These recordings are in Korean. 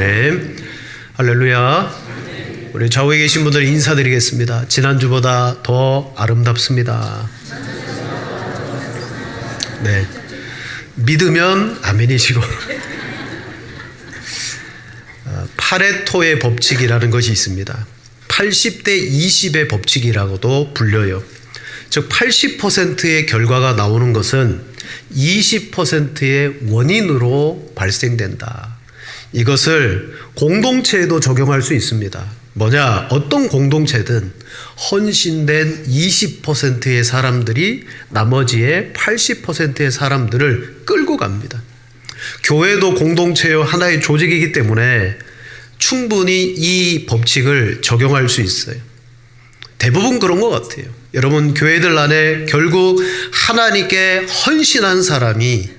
아멘. 할렐루야. 우리 좌우에 계신 분들 인사드리겠습니다. 지난주보다 더 아름답습니다. 네. 믿으면 아멘이시고. 파레토의 법칙이라는 것이 있습니다. 80대 20의 법칙이라고도 불려요. 즉 80%의 결과가 나오는 것은 20%의 원인으로 발생된다. 이것을 공동체에도 적용할 수 있습니다. 뭐냐? 어떤 공동체든 헌신된 20%의 사람들이 나머지의 80%의 사람들을 끌고 갑니다. 교회도 공동체요 하나의 조직이기 때문에 충분히 이 법칙을 적용할 수 있어요. 대부분 그런 것 같아요. 여러분, 교회들 안에 결국 하나님께 헌신한 사람이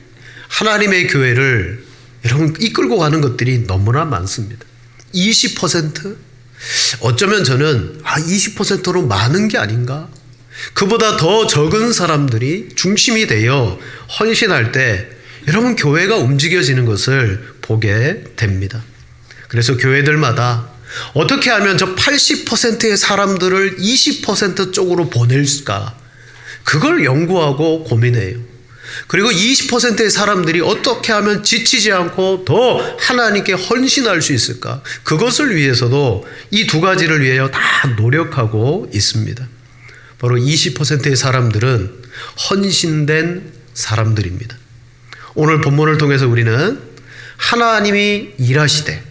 하나님의 교회를 여러분 이끌고 가는 것들이 너무나 많습니다. 20%? 어쩌면 저는 20%로 많은 게 아닌가? 그보다 더 적은 사람들이 중심이 되어 헌신할 때 여러분 교회가 움직여지는 것을 보게 됩니다. 그래서 교회들마다 어떻게 하면 저 80%의 사람들을 20% 쪽으로 보낼까? 그걸 연구하고 고민해요. 그리고 20%의 사람들이 어떻게 하면 지치지 않고 더 하나님께 헌신할 수 있을까? 그것을 위해서도 이 두 가지를 위하여 다 노력하고 있습니다. 바로 20%의 사람들은 헌신된 사람들입니다. 오늘 본문을 통해서 우리는 하나님이 일하시되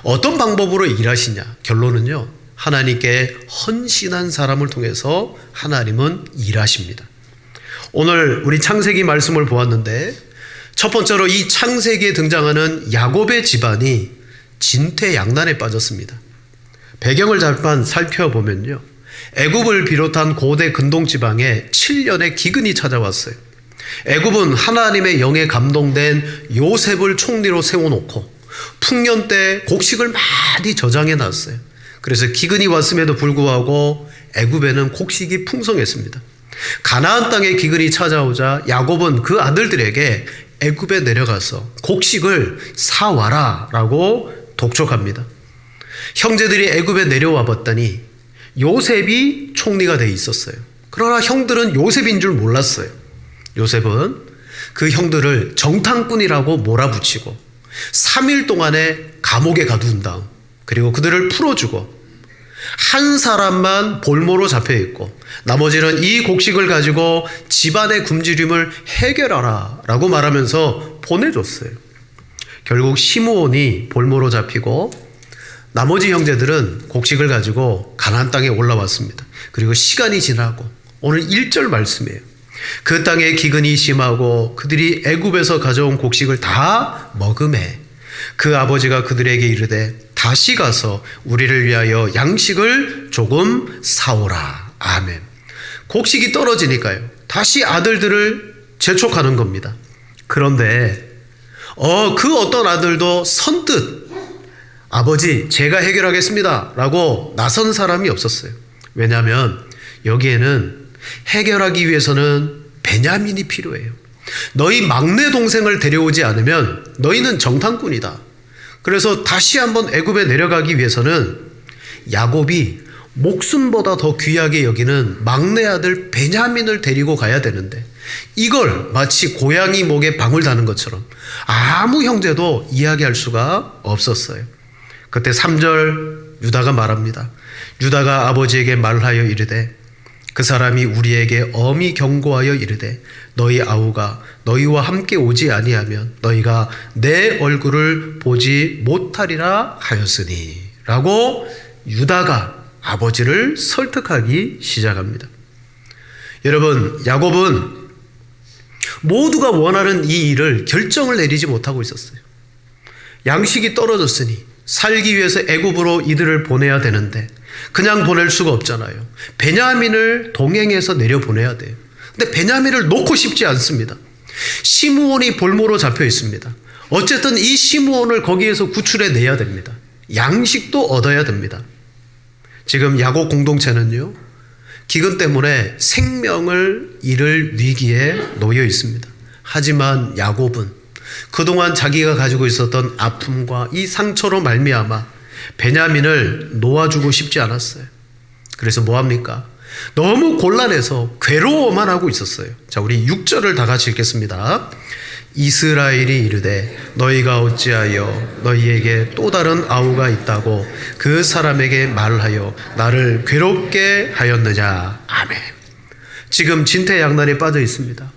어떤 방법으로 일하시냐? 결론은요, 하나님께 헌신한 사람을 통해서 하나님은 일하십니다. 오늘 우리 창세기 말씀을 보았는데 첫 번째로 이 창세기에 등장하는 야곱의 집안이 진퇴양난에 빠졌습니다. 배경을 잠깐 살펴보면요, 애굽을 비롯한 고대 근동 지방에 7년의 기근이 찾아왔어요. 애굽은 하나님의 영에 감동된 요셉을 총리로 세워놓고 풍년 때 곡식을 많이 저장해 놨어요. 그래서 기근이 왔음에도 불구하고 애굽에는 곡식이 풍성했습니다. 가나안 땅에 기근이 찾아오자 야곱은 그 아들들에게 애굽에 내려가서 곡식을 사와라 라고 독촉합니다. 형제들이 애굽에 내려와 봤더니 요셉이 총리가 돼 있었어요. 그러나 형들은 요셉인 줄 몰랐어요. 요셉은 그 형들을 정탐꾼이라고 몰아붙이고 3일 동안에 감옥에 가둔 다음 그리고 그들을 풀어주고 한 사람만 볼모로 잡혀 있고 나머지는 이 곡식을 가지고 집안의 굶주림을 해결하라 라고 말하면서 보내줬어요. 결국 시므온이 볼모로 잡히고 나머지 형제들은 곡식을 가지고 가나안 땅에 올라왔습니다. 그리고 시간이 지나고 오늘 1절 말씀이에요. 그 땅에 기근이 심하고 그들이 애굽에서 가져온 곡식을 다 먹음에 그 아버지가 그들에게 이르되 다시 가서 우리를 위하여 양식을 조금 사오라. 아멘. 곡식이 떨어지니까요, 다시 아들들을 재촉하는 겁니다. 그런데 그 어떤 아들도 선뜻 아버지 제가 해결하겠습니다 라고 나선 사람이 없었어요. 왜냐하면 여기에는 해결하기 위해서는 베냐민이 필요해요. 너희 막내 동생을 데려오지 않으면 너희는 정탐꾼이다. 그래서 다시 한번 애굽에 내려가기 위해서는 야곱이 목숨보다 더 귀하게 여기는 막내 아들 베냐민을 데리고 가야 되는데 이걸 마치 고양이 목에 방울 다는 것처럼 아무 형제도 이야기할 수가 없었어요. 그때 3절 유다가 말합니다. 유다가 아버지에게 말하여 이르되 그 사람이 우리에게 엄히 경고하여 이르되 너희 아우가 너희와 함께 오지 아니하면 너희가 내 얼굴을 보지 못하리라 하였으니 라고 유다가 아버지를 설득하기 시작합니다. 여러분, 야곱은 모두가 원하는 이 일을 결정을 내리지 못하고 있었어요. 양식이 떨어졌으니 살기 위해서 애굽으로 이들을 보내야 되는데 그냥 보낼 수가 없잖아요. 베냐민을 동행해서 내려보내야 돼요. 근데 베냐민을 놓고 싶지 않습니다. 시므온이 볼모로 잡혀 있습니다. 어쨌든 이 시므온을 거기에서 구출해 내야 됩니다. 양식도 얻어야 됩니다. 지금 야곱 공동체는요, 기근 때문에 생명을 잃을 위기에 놓여 있습니다. 하지만 야곱은 그동안 자기가 가지고 있었던 아픔과 이 상처로 말미암아 베냐민을 놓아주고 싶지 않았어요. 그래서 뭐합니까? 너무 곤란해서 괴로워만 하고 있었어요. 자, 우리 6절을 다 같이 읽겠습니다. 이스라엘이 이르되 너희가 어찌하여 너희에게 또 다른 아우가 있다고 그 사람에게 말하여 나를 괴롭게 하였느냐. 아멘. 지금 진퇴양난에 빠져 있습니다.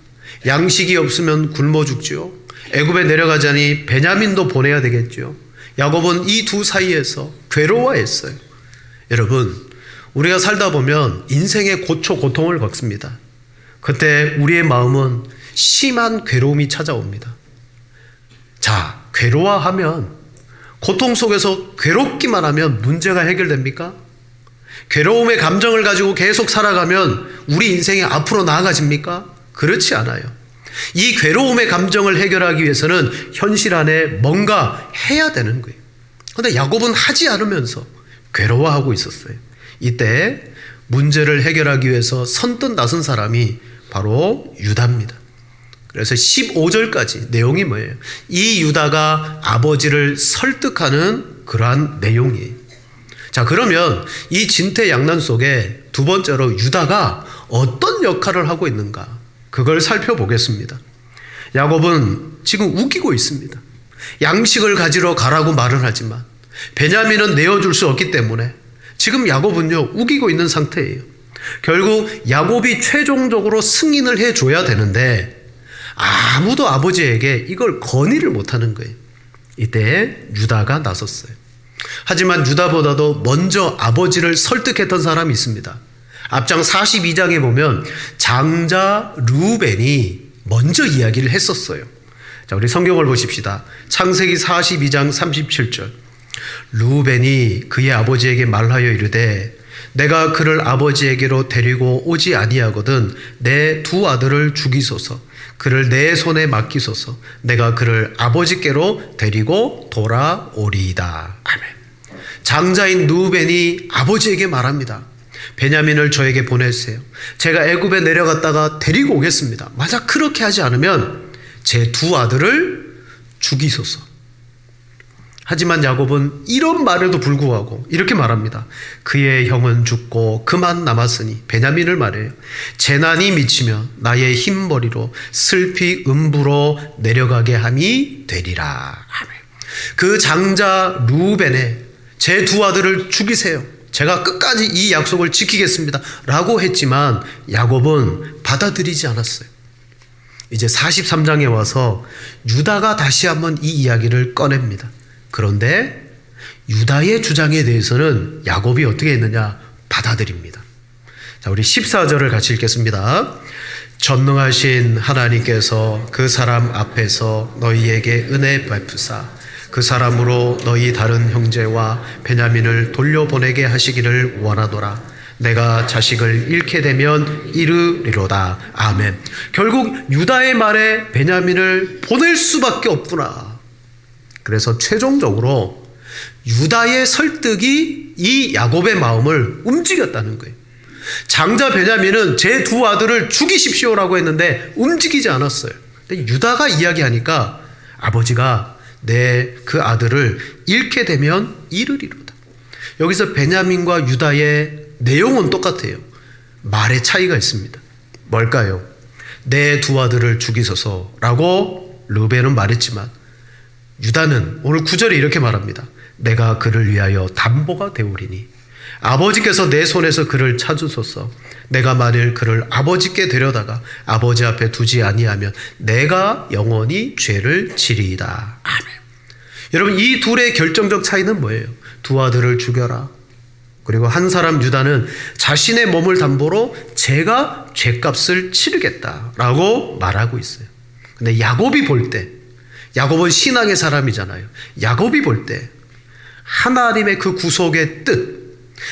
양식이 없으면 굶어 죽지요. 애굽에 내려가자니 베냐민도 보내야 되겠죠. 야곱은 이 두 사이에서 괴로워했어요. 여러분, 우리가 살다 보면 인생의 고통을 겪습니다. 그때 우리의 마음은 심한 괴로움이 찾아옵니다. 자, 괴로워하면, 고통 속에서 괴롭기만 하면 문제가 해결됩니까? 괴로움의 감정을 가지고 계속 살아가면 우리 인생이 앞으로 나아가집니까? 그렇지 않아요. 이 괴로움의 감정을 해결하기 위해서는 현실 안에 뭔가 해야 되는 거예요. 그런데 야곱은 하지 않으면서 괴로워하고 있었어요. 이때 문제를 해결하기 위해서 선뜻 나선 사람이 바로 유다입니다. 그래서 15절까지 내용이 뭐예요? 이 유다가 아버지를 설득하는 그러한 내용이에요. 자, 그러면 이 진퇴양난 속에 두 번째로 유다가 어떤 역할을 하고 있는가? 그걸 살펴보겠습니다. 야곱은 지금 우기고 있습니다. 양식을 가지러 가라고 말을 하지만 베냐민은 내어줄 수 없기 때문에 지금 야곱은요, 우기고 있는 상태예요. 결국 야곱이 최종적으로 승인을 해줘야 되는데 아무도 아버지에게 이걸 건의를 못하는 거예요. 이때 유다가 나섰어요. 하지만 유다보다도 먼저 아버지를 설득했던 사람이 있습니다. 앞장 42장에 보면 장자 르우벤이 먼저 이야기를 했었어요. 자, 우리 성경을 보십시다. 창세기 42장 37절. 르우벤이 그의 아버지에게 말하여 이르되 내가 그를 아버지에게로 데리고 오지 아니하거든 내 두 아들을 죽이소서 그를 내 손에 맡기소서 내가 그를 아버지께로 데리고 돌아오리이다. 아멘. 장자인 르우벤이 아버지에게 말합니다. 베냐민을 저에게 보내주세요. 제가 애굽에 내려갔다가 데리고 오겠습니다. 만약 그렇게 하지 않으면 제 두 아들을 죽이소서. 하지만 야곱은 이런 말에도 불구하고 이렇게 말합니다. 그의 형은 죽고 그만 남았으니 베냐민을 말해요. 재난이 미치며 나의 흰머리로 슬피 음부로 내려가게 함이 되리라. 아멘. 그 장자 르우벤에 제 두 아들을 죽이세요. 제가 끝까지 이 약속을 지키겠습니다. 라고 했지만 야곱은 받아들이지 않았어요. 이제 43장에 와서 유다가 다시 한번 이 이야기를 꺼냅니다. 그런데 유다의 주장에 대해서는 야곱이 어떻게 했느냐? 받아들입니다. 자, 우리 14절을 같이 읽겠습니다. 전능하신 하나님께서 그 사람 앞에서 너희에게 은혜 베푸사 그 사람으로 너희 다른 형제와 베냐민을 돌려보내게 하시기를 원하노라. 내가 자식을 잃게 되면 이르리로다. 아멘. 결국 유다의 말에 베냐민을 보낼 수밖에 없구나. 그래서 최종적으로 유다의 설득이 이 야곱의 마음을 움직였다는 거예요. 장자 베냐민은 제 두 아들을 죽이십시오라고 했는데 움직이지 않았어요. 근데 유다가 이야기하니까 아버지가 내 그 아들을 잃게 되면 잃으리로다. 여기서 베냐민과 유다의 내용은 똑같아요. 말의 차이가 있습니다. 뭘까요? 내 두 아들을 죽이소서라고 르벤은 말했지만 유다는 오늘 9절에 이렇게 말합니다. 내가 그를 위하여 담보가 되오리니 아버지께서 내 손에서 그를 찾으소서. 내가 만일 그를 아버지께 데려다가 아버지 앞에 두지 아니하면 내가 영원히 죄를 지리이다. 아멘. 여러분, 이 둘의 결정적 차이는 뭐예요? 두 아들을 죽여라. 그리고 한 사람 유다는 자신의 몸을 담보로 제가 죄값을 치르겠다라고 말하고 있어요. 근데 야곱이 볼 때, 야곱은 신앙의 사람이잖아요. 야곱이 볼 때 하나님의 그 구속의 뜻,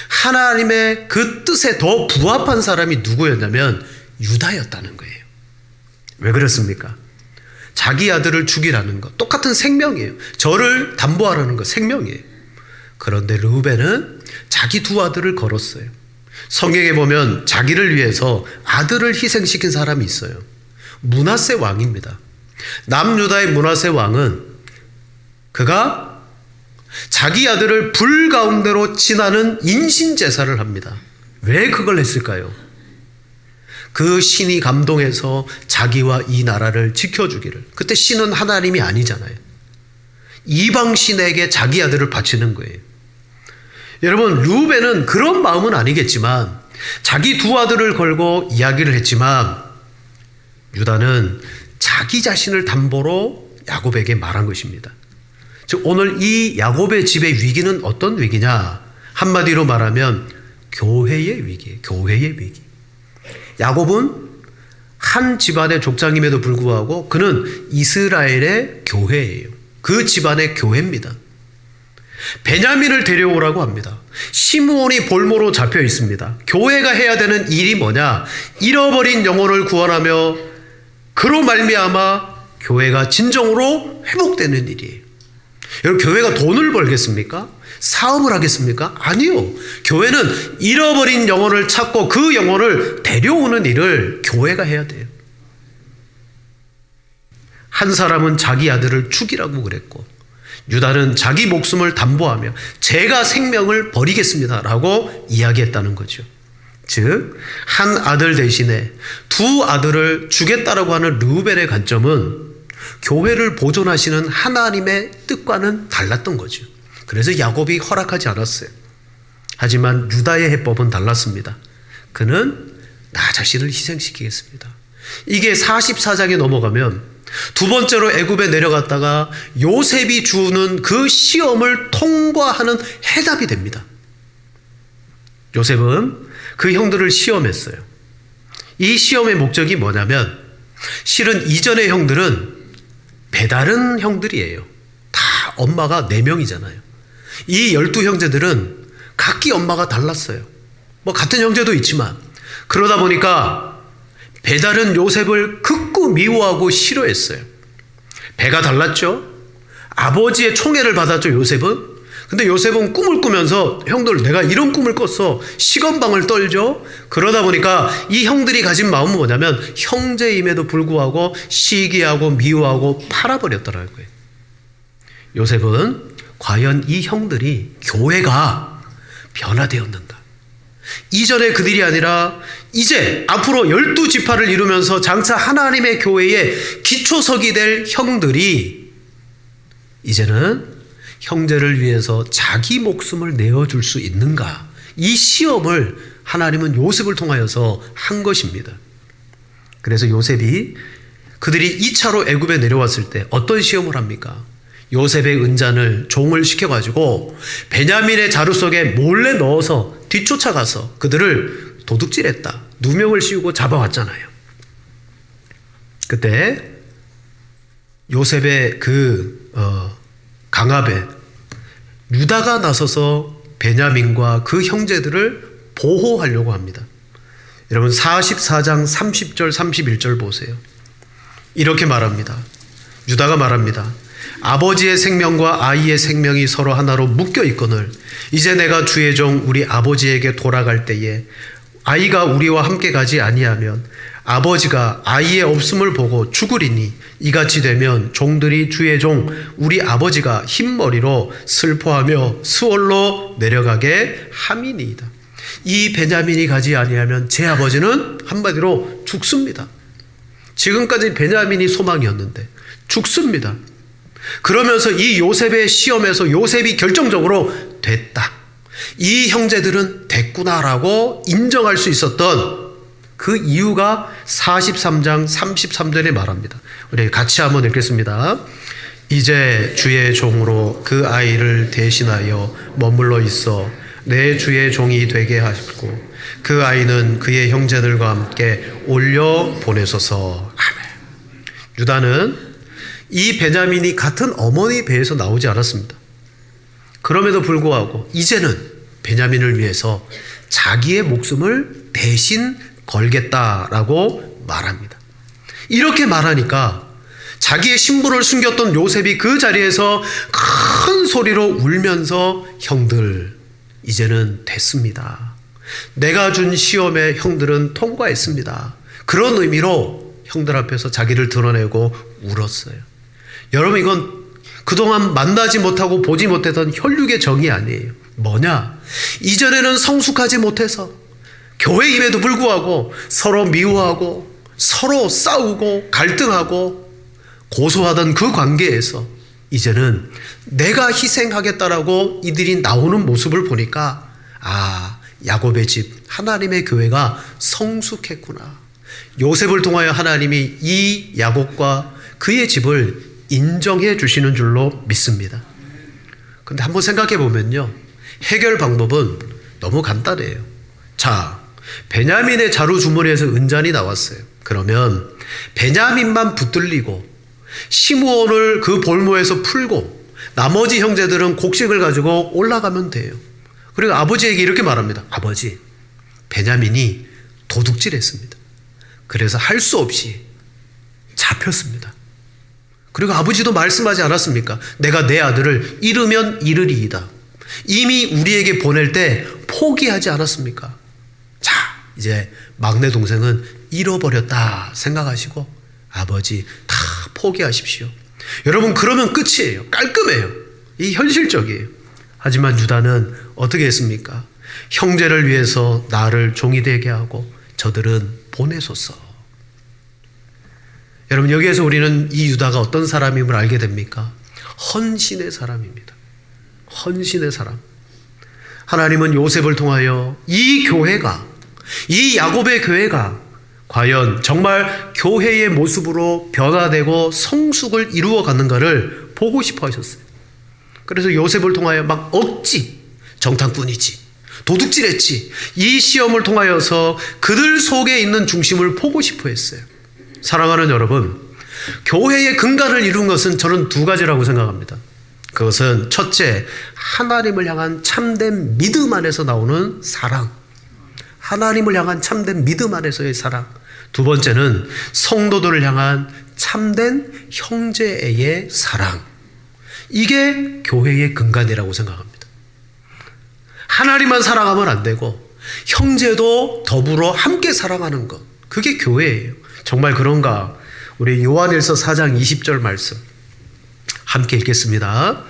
하나님의 그 뜻에 더 부합한 사람이 누구였냐면 유다였다는 거예요. 왜 그렇습니까? 자기 아들을 죽이라는 것, 똑같은 생명이에요. 저를 담보하라는 것, 생명이에요. 그런데 르우벤은 자기 두 아들을 걸었어요. 성경에 보면 자기를 위해서 아들을 희생시킨 사람이 있어요. 므낫세 왕입니다. 남유다의 므낫세 왕은 그가 자기 아들을 불 가운데로 지나는 인신제사를 합니다. 왜 그걸 했을까요? 그 신이 감동해서 자기와 이 나라를 지켜주기를. 그때 신은 하나님이 아니잖아요. 이방 신에게 자기 아들을 바치는 거예요. 여러분, 르우벤은 그런 마음은 아니겠지만 자기 두 아들을 걸고 이야기를 했지만 유다는 자기 자신을 담보로 야곱에게 말한 것입니다. 즉 오늘 이 야곱의 집의 위기는 어떤 위기냐? 한마디로 말하면 교회의 위기예요. 교회의 위기. 야곱은 한 집안의 족장임에도 불구하고 그는 이스라엘의 교회예요. 그 집안의 교회입니다. 베냐민을 데려오라고 합니다. 시므온이 볼모로 잡혀 있습니다. 교회가 해야 되는 일이 뭐냐? 잃어버린 영혼을 구원하며 그로 말미암아 교회가 진정으로 회복되는 일이에요. 여러분, 교회가 돈을 벌겠습니까? 사업을 하겠습니까? 아니요. 교회는 잃어버린 영혼을 찾고 그 영혼을 데려오는 일을 교회가 해야 돼요. 한 사람은 자기 아들을 죽이라고 그랬고 유다는 자기 목숨을 담보하며 제가 생명을 버리겠습니다 라고 이야기했다는 거죠. 즉 한 아들 대신에 두 아들을 주겠다라고 하는 르우벤의 관점은 교회를 보존하시는 하나님의 뜻과는 달랐던 거죠. 그래서 야곱이 허락하지 않았어요. 하지만 유다의 해법은 달랐습니다. 그는 나 자신을 희생시키겠습니다. 이게 44장에 넘어가면 두 번째로 애굽에 내려갔다가 요셉이 주는 그 시험을 통과하는 해답이 됩니다. 요셉은 그 형들을 시험했어요. 이 시험의 목적이 뭐냐면 실은 이전의 형들은 배다른 형들이에요. 다 엄마가 4명이잖아요. 이 12형제들은 각기 엄마가 달랐어요. 뭐 같은 형제도 있지만 그러다 보니까 배다른 요셉을 극구 미워하고 싫어했어요. 배가 달랐죠. 아버지의 총애를 받았죠, 요셉은. 근데 요셉은 꿈을 꾸면서 형들 내가 이런 꿈을 꿨어. 시건방을 떨죠. 그러다 보니까 이 형들이 가진 마음은 뭐냐면 형제임에도 불구하고 시기하고 미워하고 팔아버렸더라는 거예요. 요셉은 과연 이 형들이 교회가 변화되었는가? 이전에 그들이 아니라 이제 앞으로 12지파를 이루면서 장차 하나님의 교회의 기초석이 될 형들이 이제는 형제를 위해서 자기 목숨을 내어줄 수 있는가? 이 시험을 하나님은 요셉을 통하여서 한 것입니다. 그래서 요셉이 그들이 2차로 애굽에 내려왔을 때 어떤 시험을 합니까? 요셉의 은잔을 종을 시켜가지고 베냐민의 자루 속에 몰래 넣어서 뒤쫓아가서 그들을 도둑질했다. 누명을 씌우고 잡아왔잖아요. 그때 요셉의 강압에 유다가 나서서 베냐민과 그 형제들을 보호하려고 합니다. 여러분 44장 30절 31절 보세요. 이렇게 말합니다. 유다가 말합니다. 아버지의 생명과 아이의 생명이 서로 하나로 묶여 있거늘 이제 내가 주의 종 우리 아버지에게 돌아갈 때에 아이가 우리와 함께 가지 아니하면 아버지가 아이의 없음을 보고 죽으리니 이같이 되면 종들이 주의 종 우리 아버지가 흰머리로 슬퍼하며 수월로 내려가게 함이니이다. 이 베냐민이 가지 아니하면 제 아버지는 한마디로 죽습니다. 지금까지 베냐민이 소망이었는데 죽습니다. 그러면서 이 요셉의 시험에서 요셉이 결정적으로 됐다. 이 형제들은 됐구나라고 인정할 수 있었던 그 이유가 43장 33절에 말합니다. 우리 같이 한번 읽겠습니다. 이제 주의 종으로 그 아이를 대신하여 머물러 있어 내 주의 종이 되게 하시고 그 아이는 그의 형제들과 함께 올려 보내소서. 아멘. 유다는 이 베냐민이 같은 어머니 배에서 나오지 않았습니다. 그럼에도 불구하고 이제는 베냐민을 위해서 자기의 목숨을 대신 걸겠다라고 말합니다. 이렇게 말하니까 자기의 신분을 숨겼던 요셉이 그 자리에서 큰 소리로 울면서 형들 이제는 됐습니다. 내가 준 시험에 형들은 통과했습니다. 그런 의미로 형들 앞에서 자기를 드러내고 울었어요. 여러분, 이건 그동안 만나지 못하고 보지 못했던 혈육의 정이 아니에요. 뭐냐? 이전에는 성숙하지 못해서 교회임에도 불구하고 서로 미워하고 서로 싸우고 갈등하고 고소하던 그 관계에서 이제는 내가 희생하겠다라고 이들이 나오는 모습을 보니까 야곱의 집, 하나님의 교회가 성숙했구나. 요셉을 통하여 하나님이 이 야곱과 그의 집을 인정해 주시는 줄로 믿습니다. 근데 한번 생각해 보면요, 해결 방법은 너무 간단해요. 자, 베냐민의 자루 주머니에서 은잔이 나왔어요. 그러면 베냐민만 붙들리고 시므온을 그 볼모에서 풀고 나머지 형제들은 곡식을 가지고 올라가면 돼요. 그리고 아버지에게 이렇게 말합니다. 아버지, 베냐민이 도둑질했습니다. 그래서 할 수 없이 잡혔습니다. 그리고 아버지도 말씀하지 않았습니까? 내가 내 아들을 잃으면 잃으리이다. 이미 우리에게 보낼 때 포기하지 않았습니까? 자, 이제 막내 동생은 잃어버렸다 생각하시고 아버지 다 포기하십시오. 여러분, 그러면 끝이에요. 깔끔해요. 이 현실적이에요. 하지만 유다는 어떻게 했습니까? 형제를 위해서 나를 종이 되게 하고 저들은 보내소서. 여러분, 여기에서 우리는 이 유다가 어떤 사람임을 알게 됩니까? 헌신의 사람입니다. 헌신의 사람. 하나님은 요셉을 통하여 이 교회가, 이 야곱의 교회가 과연 정말 교회의 모습으로 변화되고 성숙을 이루어 가는가를 보고 싶어 하셨어요. 그래서 요셉을 통하여 막 억지, 정탐꾼이지, 도둑질했지, 이 시험을 통하여서 그들 속에 있는 중심을 보고 싶어 했어요. 사랑하는 여러분, 교회의 근간을 이룬 것은 저는 두 가지라고 생각합니다. 그것은 첫째, 하나님을 향한 참된 믿음 안에서 나오는 사랑. 하나님을 향한 참된 믿음 안에서의 사랑. 두 번째는 성도들을 향한 참된 형제의 사랑. 이게 교회의 근간이라고 생각합니다. 하나님만 사랑하면 안 되고 형제도 더불어 함께 사랑하는 것, 그게 교회예요. 정말 그런가? 우리 요한일서 4장 20절 말씀 함께 읽겠습니다.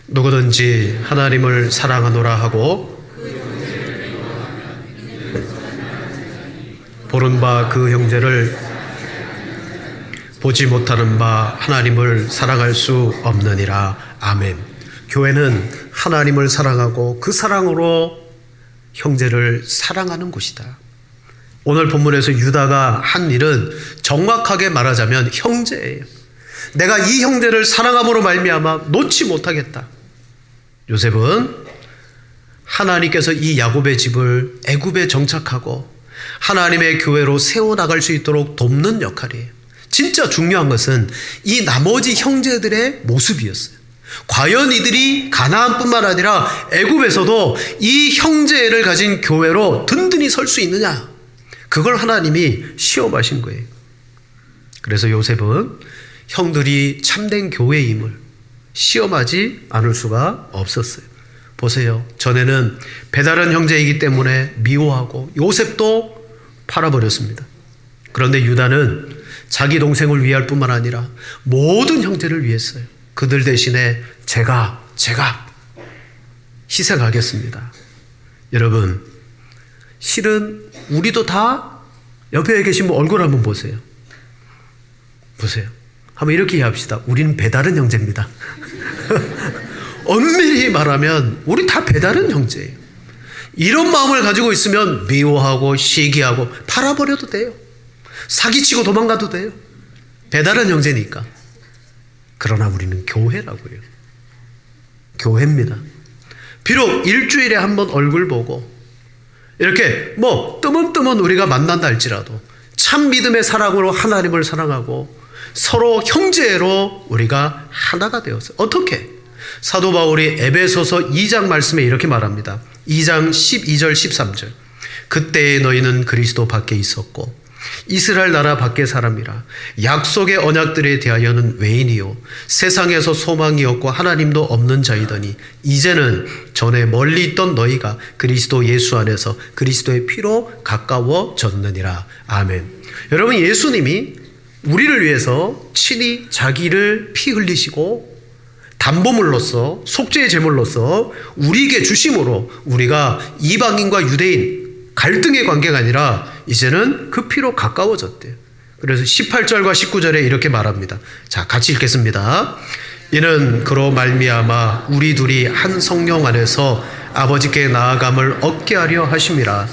누구든지 하나님을 사랑하노라 하고 보는 바 그 형제를 보지 못하는 바 하나님을 사랑할 수 없느니라. 아멘. 교회는 하나님을 사랑하고 그 사랑으로 형제를 사랑하는 곳이다. 오늘 본문에서 유다가 한 일은 정확하게 말하자면 형제예요. 내가 이 형제를 사랑함으로 말미암아 놓지 못하겠다. 요셉은 하나님께서 이 야곱의 집을 애굽에 정착하고 하나님의 교회로 세워나갈 수 있도록 돕는 역할이에요. 진짜 중요한 것은 이 나머지 형제들의 모습이었어요. 과연 이들이 가나안뿐만 아니라 애굽에서도 이 형제를 가진 교회로 든든히 설 수 있느냐, 그걸 하나님이 시험하신 거예요. 그래서 요셉은 형들이 참된 교회임을 시험하지 않을 수가 없었어요. 보세요. 전에는 배다른 형제이기 때문에 미워하고 요셉도 팔아버렸습니다. 그런데 유다는 자기 동생을 위할 뿐만 아니라 모든 형제를 위했어요. 그들 대신에 제가 희생하겠습니다. 여러분, 실은 우리도 다 옆에 계신 분 얼굴 한번 보세요. 보세요. 한번 이렇게 이해합시다. 우리는 배다른 형제입니다. 엄밀히 말하면 우리 다 배다른 형제예요. 이런 마음을 가지고 있으면 미워하고 시기하고 팔아버려도 돼요. 사기치고 도망가도 돼요. 배다른 형제니까. 그러나 우리는 교회라고요. 교회입니다. 비록 일주일에 한 번 얼굴 보고 이렇게 뜨문뜨문 우리가 만난다 할지라도 참 믿음의 사랑으로 하나님을 사랑하고 서로 형제로 우리가 하나가 되었어요. 어떻게? 사도 바울이 에베소서 2장 말씀에 이렇게 말합니다. 2장 12절 13절. 그때에 너희는 그리스도 밖에 있었고 이스라엘 나라 밖의 사람이라 약속의 언약들에 대하여는 외인이요 세상에서 소망이 없고 하나님도 없는 자이더니 이제는 전에 멀리 있던 너희가 그리스도 예수 안에서 그리스도의 피로 가까워졌느니라. 아멘. 여러분, 예수님이 우리를 위해서 친히 자기를 피 흘리시고 담보물로서 속죄의 제물로서 우리에게 주심으로 우리가 이방인과 유대인 갈등의 관계가 아니라 이제는 그 피로 가까워졌대요. 그래서 18절과 19절에 이렇게 말합니다. 자, 같이 읽겠습니다. 이는 그로 말미암아 우리 둘이 한 성령 안에서 아버지께 나아감을 얻게 하려 하심이라.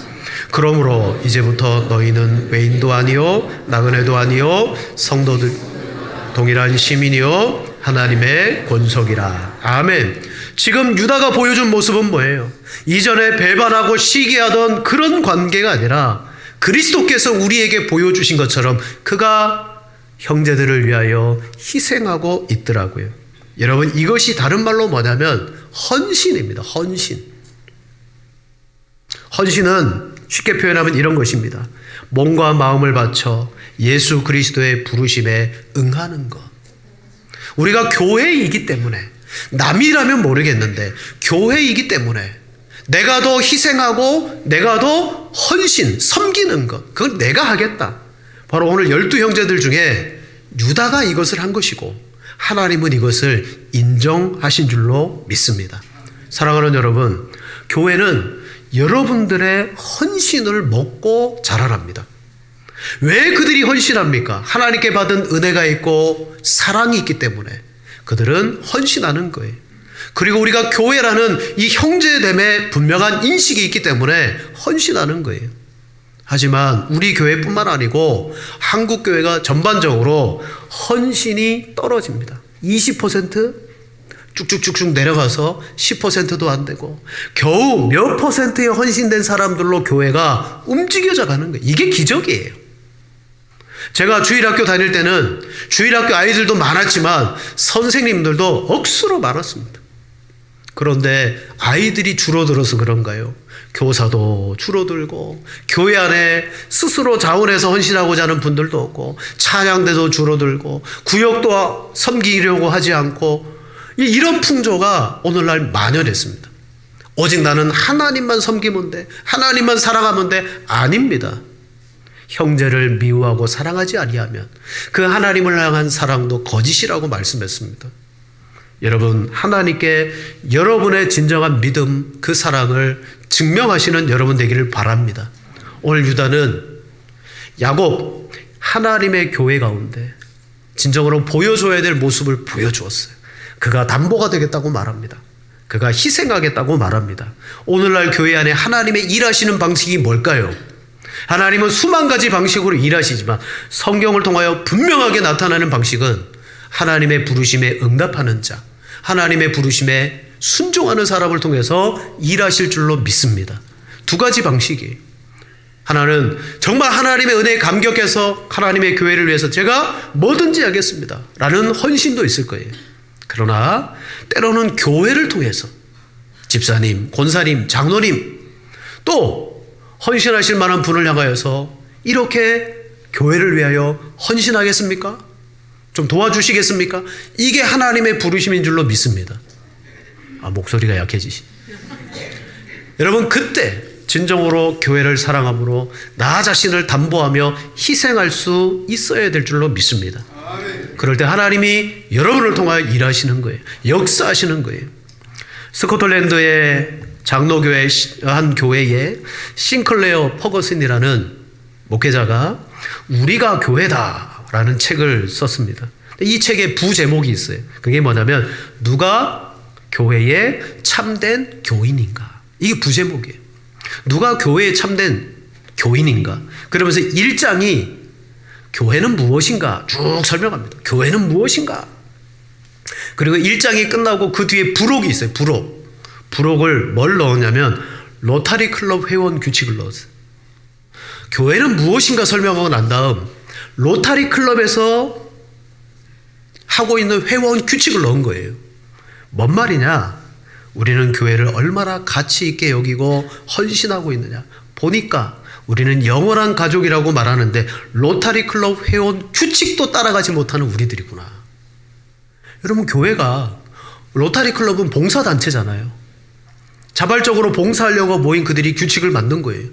그러므로 이제부터 너희는 외인도 아니요 나그네도 아니요 성도들 동일한 시민이요 하나님의 권속이라. 아멘. 지금 유다가 보여준 모습은 뭐예요? 이전에 배반하고 시기하던 그런 관계가 아니라 그리스도께서 우리에게 보여주신 것처럼 그가 형제들을 위하여 희생하고 있더라고요. 여러분, 이것이 다른 말로 뭐냐면 헌신입니다. 헌신은 쉽게 표현하면 이런 것입니다. 몸과 마음을 바쳐 예수 그리스도의 부르심에 응하는 것. 우리가 교회이기 때문에, 남이라면 모르겠는데 교회이기 때문에 내가 더 희생하고 내가 더 헌신, 섬기는 것, 그건 내가 하겠다. 바로 오늘 12 형제들 중에 유다가 이것을 한 것이고 하나님은 이것을 인정하신 줄로 믿습니다. 사랑하는 여러분, 교회는 여러분들의 헌신을 먹고 자라납니다. 왜 그들이 헌신합니까? 하나님께 받은 은혜가 있고 사랑이 있기 때문에 그들은 헌신하는 거예요. 그리고 우리가 교회라는 이 형제됨의 분명한 인식이 있기 때문에 헌신하는 거예요. 하지만 우리 교회뿐만 아니고 한국 교회가 전반적으로 헌신이 떨어집니다. 20% 쭉쭉쭉쭉 내려가서 10%도 안 되고 겨우 몇 %의 헌신된 사람들로 교회가 움직여져 가는 거예요. 이게 기적이에요. 제가 주일학교 다닐 때는 주일학교 아이들도 많았지만 선생님들도 억수로 많았습니다. 그런데 아이들이 줄어들어서 그런가요? 교사도 줄어들고 교회 안에 스스로 자원해서 헌신하고자 하는 분들도 없고 찬양대도 줄어들고 구역도 섬기려고 하지 않고 이런 풍조가 오늘날 만연했습니다. 오직 나는 하나님만 섬기면 돼, 하나님만 사랑하면 돼. 아닙니다. 형제를 미워하고 사랑하지 아니하면 그 하나님을 향한 사랑도 거짓이라고 말씀했습니다. 여러분, 하나님께 여러분의 진정한 믿음, 그 사랑을 증명하시는 여러분 되기를 바랍니다. 오늘 유다는 야곱, 하나님의 교회 가운데 진정으로 보여줘야 될 모습을 보여주었어요. 그가 담보가 되겠다고 말합니다. 그가 희생하겠다고 말합니다. 오늘날 교회 안에 하나님의 일하시는 방식이 뭘까요? 하나님은 수만 가지 방식으로 일하시지만 성경을 통하여 분명하게 나타나는 방식은 하나님의 부르심에 응답하는 자, 하나님의 부르심에 순종하는 사람을 통해서 일하실 줄로 믿습니다. 두 가지 방식이에요. 하나는 정말 하나님의 은혜에 감격해서 하나님의 교회를 위해서 제가 뭐든지 하겠습니다 라는 헌신도 있을 거예요. 그러나 때로는 교회를 통해서 집사님, 권사님, 장로님 또 헌신하실 만한 분을 향하여서 이렇게 교회를 위하여 헌신하겠습니까? 좀 도와주시겠습니까? 이게 하나님의 부르심인 줄로 믿습니다. 목소리가 약해지시. 여러분, 그때 진정으로 교회를 사랑함으로 나 자신을 담보하며 희생할 수 있어야 될 줄로 믿습니다. 그럴 때 하나님이 여러분을 통하여 일하시는 거예요. 역사하시는 거예요. 스코틀랜드의 장로교회 한 교회에 싱클레어 퍼거슨이라는 목회자가 우리가 교회다라는 책을 썼습니다. 이 책에 부제목이 있어요. 그게 뭐냐면 누가 교회의 참된 교인인가. 이게 부제목이에요. 누가 교회의 참된 교인인가. 그러면서 1장이 교회는 무엇인가 쭉 설명합니다. 교회는 무엇인가. 그리고 1장이 끝나고 그 뒤에 부록이 있어요. 부록을 뭘 넣었냐면 로타리 클럽 회원 규칙을 넣었어요. 교회는 무엇인가 설명하고 난 다음 로타리 클럽에서 하고 있는 회원 규칙을 넣은 거예요. 뭔 말이냐? 우리는 교회를 얼마나 가치 있게 여기고 헌신하고 있느냐. 보니까 우리는 영원한 가족이라고 말하는데 로타리 클럽 회원 규칙도 따라가지 못하는 우리들이구나. 여러분, 교회가, 로타리 클럽은 봉사단체잖아요. 자발적으로 봉사하려고 모인 그들이 규칙을 만든 거예요.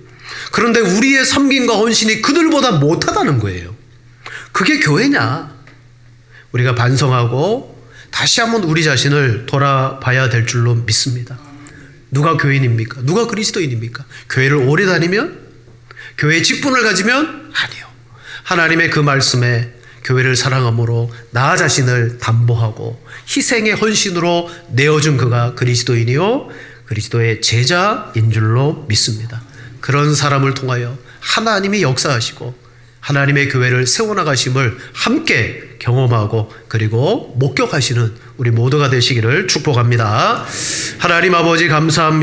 그런데 우리의 섬김과 헌신이 그들보다 못하다는 거예요. 그게 교회냐? 우리가 반성하고 다시 한번 우리 자신을 돌아봐야 될 줄로 믿습니다. 누가 교인입니까? 누가 그리스도인입니까? 교회를 오래 다니면? 교회의 직분을 가지면? 아니요. 하나님의 그 말씀에 교회를 사랑함으로 나 자신을 담보하고 희생의 헌신으로 내어준 그가 그리스도인이요 그리스도의 제자인 줄로 믿습니다. 그런 사람을 통하여 하나님이 역사하시고 하나님의 교회를 세워나가심을 함께 경험하고 그리고 목격하시는 우리 모두가 되시기를 축복합니다. 하나님 아버지 감사합니다.